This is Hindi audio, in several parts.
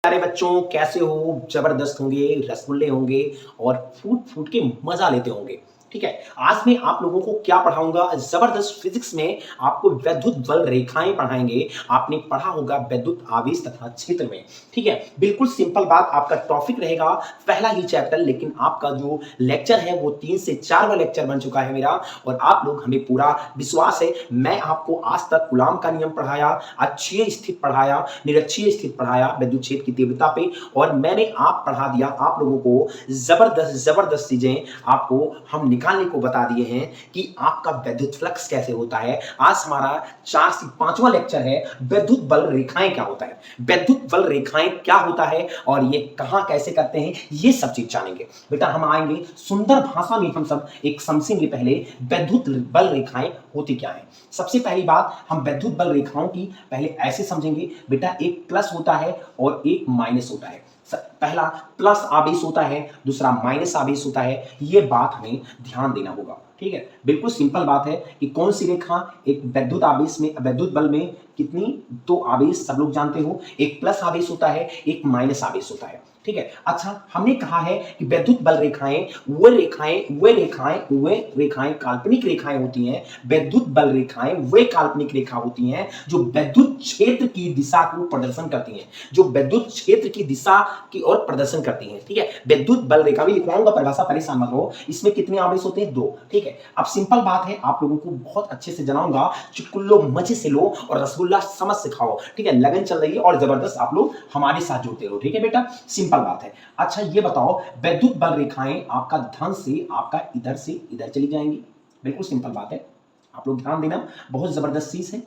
प्यारे बच्चों, कैसे हो? जबरदस्त होंगे, रसगुल्ले होंगे और फूट फूट के मजा लेते होंगे। ठीक है, आज मैं आप लोगों को क्या पढ़ाऊंगा? जबरदस्त फिजिक्स में आपको वैद्युत बल रेखाएं पढ़ाएंगे। आपने पढ़ा होगा वैद्युत आवेश तथा क्षेत्र में। ठीक है, बिल्कुल सिंपल बात। आपका टॉपिक रहेगा पहला ही चैप्टर, लेकिन आपका जो लेक्चर है वो 3 से 4वां लेक्चर बन चुका है मेरा। और आप लोग, हमें पूरा विश्वास है, मैं आपको आज तक कूलॉम का नियम पढ़ाया, अक्षीय स्थिति पढ़ाया, निरक्षीय स्थिति पढ़ाया विद्युत क्षेत्र की तीव्रता पे, और मैंने आप पढ़ा दिया आप लोगों को जबरदस्त जबरदस्त चीजें आपको हम निकालने को बता दिए हैं कि आपका विद्युत फ्लक्स कैसे होता है। आज हमारा 4 से 5वां लेक्चर है, विद्युत बल रेखाएं क्या होता है, विद्युत बल रेखाएं क्या होता है और ये कहां कैसे करते हैं, ये सब चीज जानेंगे। बेटा हम आएंगे सुंदर भाषा में, हम सब एक समझेंगे पहले विद्युत बल रेखाएं होती क्या है। सबसे पहली बात, हम विद्युत बल रेखाओं की पहले ऐसे समझेंगे। बेटा एक प्लस होता है और एक माइनस होता है। पहला प्लस आवेश होता है, दूसरा माइनस आवेश होता है। ये बात हमें ध्यान देना होगा। ठीक है, बिल्कुल सिंपल बात है कि कौन सी रेखा एक विद्युत आवेश में, विद्युत बल में कितनी, दो आवेश सब लोग जानते हो, एक प्लस आवेश होता है, एक माइनस आवेश होता है। ठीक है, अच्छा हमने कहा है कि विद्युत बल रेखाएं वे रेखाएं काल्पनिक रेखाएं होती हैं। विद्युत बल रेखाएं वे काल्पनिक रेखा होती हैं जो विद्युत क्षेत्र की दिशा को प्रदर्शन करती हैं, जो विद्युत क्षेत्र की दिशा की ओर प्रदर्शन करती हैं। ठीक है, विद्युत बल रेखा भी लिखवाऊंगा, परिभाषा परेशान मत हो। इसमें कितने आवेश होते हैं? 2। ठीक है, अब सिंपल बात है, आप लोगों को बहुत अच्छे से जनाऊंगा। चुटकुल्लो मजे से लो और रसगुल्ला समझ से खाओ। ठीक है, लगन चल रही है और जबरदस्त आप लोग हमारे साथ जुड़ते रहो। ठीक है बेटा, सिंपल बात है। अच्छा ये बताओ, विद्युत बल रेखाएं आपका धन से आपका इधर से इधर चली जाएंगी। बिल्कुल सिंपल बात है, आप लोग ध्यान देना, बहुत जबरदस्त चीज है।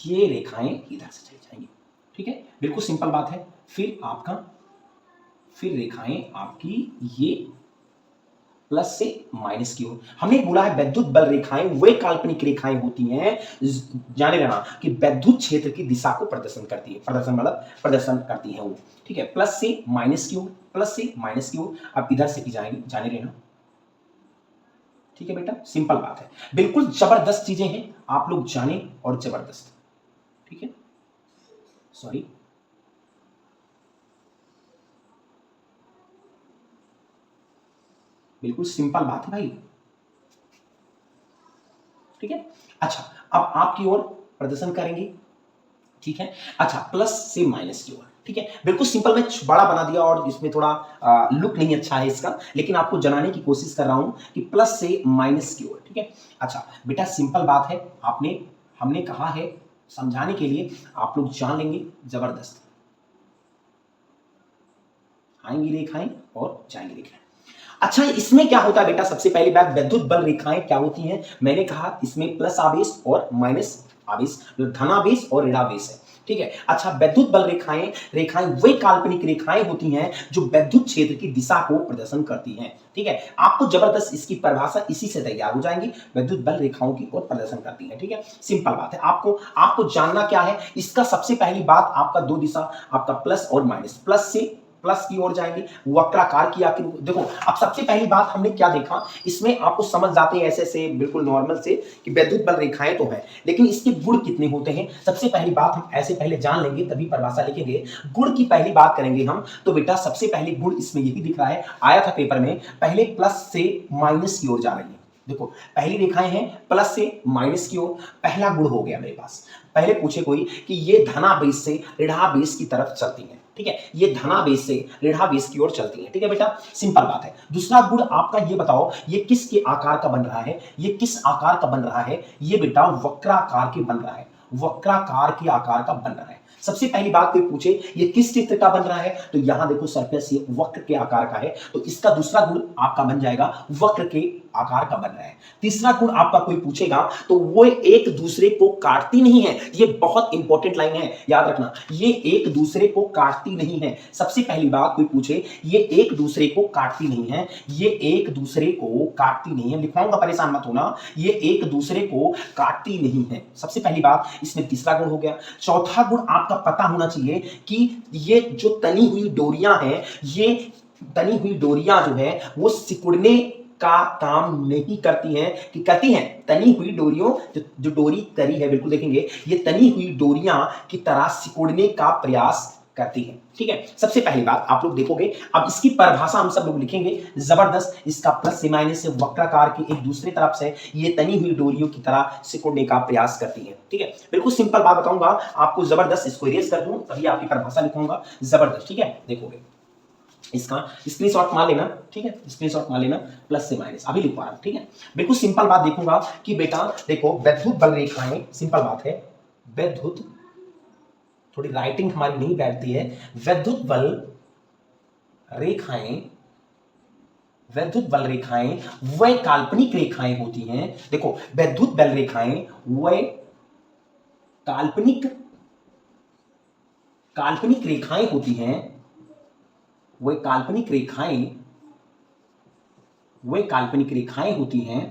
ये रेखाएं इधर से चली जाएंगी। ठीक है, बिल्कुल सिंपल बात है। फिर रेखाएं आपकी ये प्लस से माइनस की ओर। हमने बोला है विद्युत बल रेखाएं वे काल्पनिक रेखाएं होती हैं, जाने रहना, कि विद्युत क्षेत्र की दिशा को प्रदर्शन करती है। प्रदर्शन मतलब प्रदर्शन करती है वो। ठीक है, प्लस से माइनस की ओर, प्लस से माइनस की ओर। अब इधर से की जाएंगी, जाने रहना। ठीक है बेटा, सिंपल बात है, बिल्कुल जबरदस्त चीजें हैं, आप लोग जाने और जबरदस्त। ठीक है, सॉरी, बिल्कुल सिंपल बात है भाई। ठीक है, अच्छा अब आपकी ओर प्रदर्शन करेंगे। ठीक है, अच्छा प्लस से माइनस की ओर। ठीक है, बिल्कुल सिंपल, मैं बड़ा बना दिया और इसमें थोड़ा लुक नहीं अच्छा है इसका, लेकिन आपको जनाने की कोशिश कर रहा हूं कि प्लस से माइनस की ओर। ठीक है, अच्छा बेटा सिंपल बात है, हमने कहा है समझाने के लिए, आप लोग जान लेंगे जबरदस्त। आएंगी रेखाएं और जाएंगी रेखाएं। अच्छा इसमें क्या होता है बेटा? सबसे पहली बात, विद्युत बल रेखाएं क्या होती हैं? मैंने कहा इसमें प्लस आवेश और माइनस आवेश, धनावेश और ऋणावेश है। ठीक है, अच्छा विद्युत बल रेखाएं वे काल्पनिक रेखाएं होती हैं जो विद्युत क्षेत्र की दिशा को प्रदर्शन करती हैं। ठीक है, आपको जबरदस्त इसकी परिभाषा इसी से तैयार हो जाएंगी, विद्युत बल रेखाओं की ओर प्रदर्शन करती है। ठीक है, सिंपल बात है, आपको जानना क्या है इसका। सबसे पहली बात, आपका दो दिशा, आपका प्लस और माइनस, प्लस से प्लस की ओर जाएंगे, वक्राकार की आकृति। देखो अब सबसे पहली बात हमने क्या देखा, इसमें आपको समझ जाते हैं ऐसे से बिल्कुल नॉर्मल से कि विद्युत बल रेखाएं तो है, लेकिन इसके गुण कितने होते हैं। सबसे पहली बात हम ऐसे पहले जान लेंगे, तभी परिभाषा लिखेंगे। गुण की पहली बात करेंगे हम, तो बेटा सबसे पहले गुण इसमें यही दिख रहा है, आया था पेपर में, पहले प्लस से माइनस की ओर जा रही है। देखो पहली रेखाएं हैं प्लस से माइनस की ओर, पहला गुण हो गया मेरे पास। पहले पूछे कोई कि ये धनावेश से ऋणावेश की तरफ चलती है। ठीक है, ये धनावेश से ऋणावेश की ओर चलती है। ठीक है बेटा, सिंपल बात है। दूसरा गुण आपका ये बताओ, ये किसके आकार का बन रहा है? ये किस आकार का बन रहा है? ये बेटा वक्राकार के बन रहा है, वक्राकार के आकार का बन रहा है। सबसे पहली बात कोई पूछे ये किस चित्र का बन रहा है, तो यहां देखो सरफेस ये वक्र के आकार का है, तो इसका दूसरा गुण आपका बन जाएगा वक्र के आकार का बन रहा है। तीसरा गुण आपका कोई पूछेगा तो वो एक दूसरे को काटती नहीं है। ये बहुत इंपॉर्टेंट लाइन है, याद रखना, ये एक दूसरे को काटती नहीं है। सबसे पहली बात कोई पूछे, ये एक दूसरे को काटती नहीं है, ये एक दूसरे को काटती नहीं है, लिखवाऊंगा परेशान मत होना, ये एक दूसरे को काटती नहीं है। सबसे पहली बात, इसमें तीसरा गुण हो गया। चौथा गुण आपका पता होना चाहिए कि ये जो तनी हुई डोरियां हैं, ये तनी हुई डोरियां जो है वो सिकुड़ने का काम नहीं करती हैं, कि करती हैं तनी हुई डोरियों, जो डोरी तरी है, बिल्कुल देखेंगे, ये तनी हुई डोरियां की तरह सिकुड़ने का प्रयास करती है। ठीक है, सबसे पहली बात आप लोग देखोगे, अब इसकी परिभाषा हम सब लोग लिखेंगे। जबरदस्त, इसका प्लस से माइनस से वक्राकार की एक दूसरी तरफ से ये तनी हुई डोरियों की तरह सिकुड़ने का प्रयास करती है। ठीक है, बिल्कुल सिंपल बात बताऊंगा आपको, जबरदस्त इसको इरेज कर दूं तभी आपकी परिभाषा लिखूंगा जबरदस्त। ठीक है, देखोगे इसका स्क्रीनशॉट मार लेना। ठीक है, स्क्रीनशॉट मार लेना, प्लस से माइनस अभी लिखवा रहा हूं। ठीक है, बिल्कुल सिंपल बात देखूंगा कि बेटा देखो वैद्युत बल रेखाएं, सिंपल बात है, वैद्युत, थोड़ी राइटिंग हमारी नहीं बैठती है, वैद्युत बल रेखाएं, वैद्युत बल रेखाएं वह काल्पनिक रेखाएं होती हैं। देखो वैद्युत बल रेखाएं वह काल्पनिक काल्पनिक रेखाएं होती हैं, वह काल्पनिक रेखाएं, वह काल्पनिक रेखाएं होती हैं।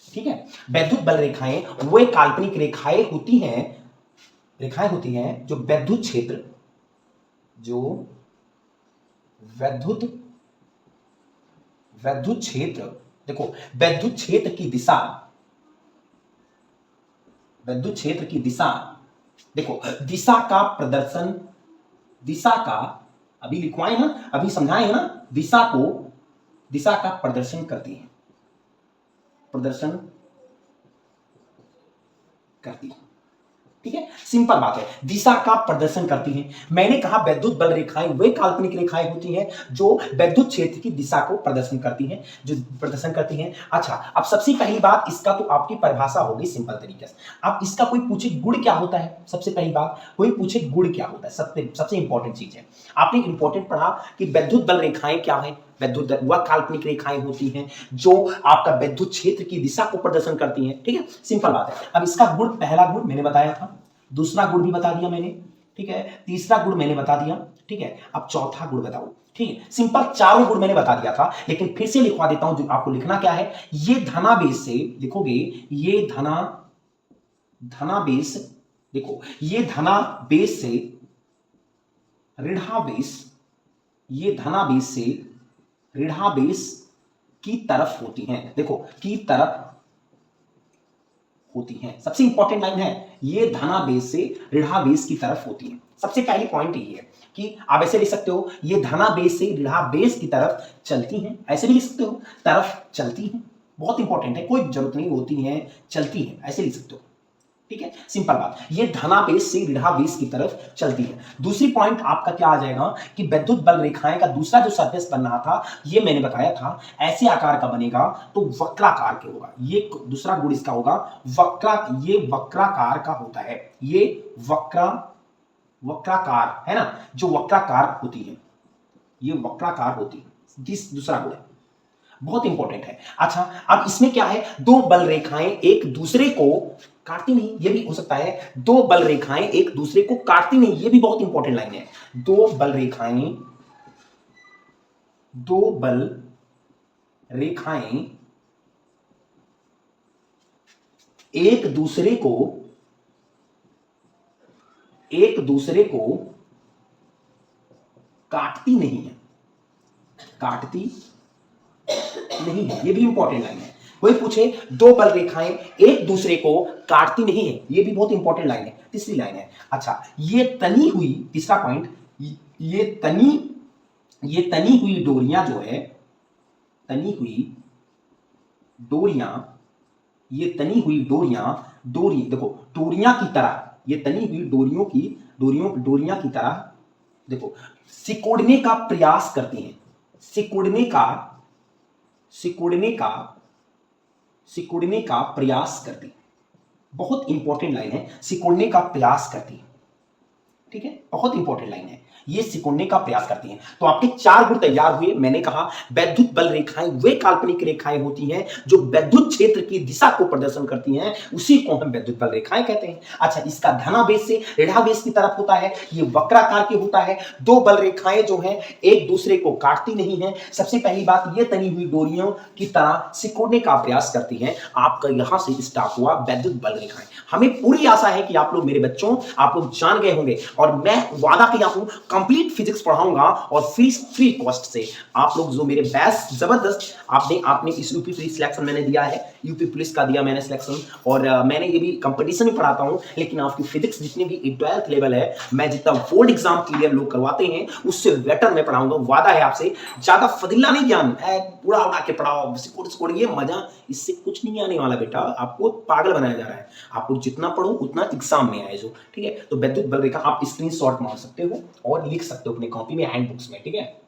ठीक है, वैद्युत बल रेखाएं वह काल्पनिक रेखाएं होती हैं, रेखाएं होती हैं जो वैद्युत क्षेत्र, जो वैद्युत क्षेत्र, देखो वैद्युत क्षेत्र की दिशा, वैद्युत क्षेत्र की दिशा, देखो दिशा का प्रदर्शन, दिशा का अभी लिखवाए ना, अभी समझाए ना, दिशा का प्रदर्शन करती है, प्रदर्शन करती है। ठीक है, सिंपल बात है, दिशा का प्रदर्शन करती हैं। मैंने कहा वैद्युत बल रेखाएं वे काल्पनिक रेखाएं होती हैं जो वैद्युत क्षेत्र की दिशा को प्रदर्शन करती हैं, जो प्रदर्शन करती हैं। अच्छा, अब सबसे पहली बात, इसका तो आपकी परिभाषा होगी सिंपल तरीके से। अब इसका कोई पूछे गुण क्या होता है, सबसे पहली बात कोई पूछे गुण क्या होता है, सबसे इंपॉर्टेंट चीज है। आपने इंपॉर्टेंट पढ़ा कि वैद्युत बल रेखाएं क्या है, वैद्युत वह काल्पनिक रेखाएं होती हैं जो आपका वैद्युत क्षेत्र की दिशा को प्रदर्शन करती हैं। ठीक है, सिंपल बात है। अब इसका गुण, पहला गुण मैंने बताया था, दूसरा गुण भी बता दिया मैंने। ठीक है, तीसरा गुण मैंने बता दिया। ठीक है, अब चौथा गुण बताओ। ठीक है, सिंपल चारों गुण मैंने बता दिया था, लेकिन फिर से लिखवा देता हूं। जो आपको लिखना क्या है, ये धनावेश से लिखोगे, ये धनावेश, देखो ये धनावेश से ऋणावेश, ये धनावेश से ऋणावेश की तरफ होती हैं। देखो की तरफ होती हैं, सबसे इंपॉर्टेंट लाइन है, ये धनावेश से ऋणावेश की तरफ होती है। सबसे पहली पॉइंट ये है कि आप ऐसे लिख सकते हो, ये धनावेश से ऋणावेश की तरफ चलती हैं, ऐसे भी लिख सकते हो, तरफ चलती हैं, बहुत इंपॉर्टेंट है, कोई जरूरत नहीं होती है, चलती है, ऐसे लिख सकते हो। ठीक है, सिंपल बात, ये धनावेश से ऋणावेश की तरफ चलती है। दूसरी पॉइंट आपका क्या आ जाएगा कि वैद्युत बल रेखाएं का दूसरा जो सरफेस बन रहा था, ये मैंने बताया था, ऐसे आकार का बनेगा तो वक्राकार के होगा। ये दूसरा गुण इसका होगा ये वक्राकार का होता है, ये वक्राकार है ना, जो वक्राकार होती है, ये वक्राकार होती है, दूसरा गुण है, बहुत इंपॉर्टेंट है। अच्छा, अब इसमें क्या है, दो बल रेखाएं एक दूसरे को काटती नहीं, ये भी हो सकता है, दो बल रेखाएं एक दूसरे को काटती नहीं, ये भी बहुत इंपॉर्टेंट लाइन है। दो बल रेखाएं एक दूसरे को काटती नहीं है, ये भी इंपॉर्टेंट लाइन है। कोई पूछे दो बल रेखाएं एक दूसरे को काटती नहीं है, ये भी बहुत इंपॉर्टेंट लाइन है, तीसरी लाइन है। अच्छा, ये तनी हुई, तीसरा पॉइंट, ये तनी हुई डोरियां जो है, तनी हुई डोरियां, ये तनी हुई डोरियां, देखो डोरियां की तरह, ये तनी हुई डोरियां की तरह, देखो सिकोड़ने का प्रयास करती हैं, सिकुड़ने का प्रयास करती, बहुत इंपॉर्टेंट लाइन है, सिकुड़ने का प्रयास करती। ठीक है, बहुत इंपॉर्टेंट लाइन है, ये सिकुड़ने का प्रयास करती हैं। तो आपके चार गुण तैयार हुए। मैंने कहा वैद्युत बल रेखाएं वे काल्पनिक रेखाएं होती हैं जो वैद्युत क्षेत्र की दिशा को प्रदर्शन करती हैं, उसी को हम वैद्युत बल रेखाएं कहते हैं। अच्छा, इसका धनावेश से ऋणावेश की तरफ होता है, ये वक्राकार के होता है। दो बल रेखाएं जो हैं एक दूसरे को काटती नहीं है। सबसे पहली बात, ये तनी हुई डोरियों की तरह सिकुड़ने का प्रयास करती हैं। आपका यहां से स्टार्ट हुआ वैद्युत बल रेखाएं। हमें पूरी आशा है कि आप लोग मेरे बच्चों, आप लोग जान गए होंगे, और मैं वादा किया हूं कंप्लीट फिजिक्स पढ़ाऊंगा और फ्री कॉस्ट से। आप लोग जो मेरे बेस्ट जबरदस्त आपने इस यूपी पुलिस सिलेक्शन मैंने दिया है, यूपी पुलिस का दिया मैंने सिलेक्शन, और मैंने ये भी कंपटीशन में पढ़ाता हूं, लेकिन आपकी फिजिक्स जितनी भी 12th लेवल है, मैं जितना बोर्ड एग्जाम क्लियर लोग करवाते हैं उससे बेटर मैं पढ़ाऊंगा, वादा है आपसे। ज्यादा फजीला नहीं ज्ञान पूरा उड़ा के पढ़ाओ, सिकोड़ ये मजा, इससे कुछ नहीं आने वाला बेटा, आपको पागल बनाया जा रहा है। आपको जितना पढ़ो उतना एग्जाम में आए जो, ठीक है। तो विद्युत बल रेखा आप स्क्रीनशॉट मार सकते हो और लिख सकते हो अपनी कॉपी में, हैंड बुक्स में, ठीक है।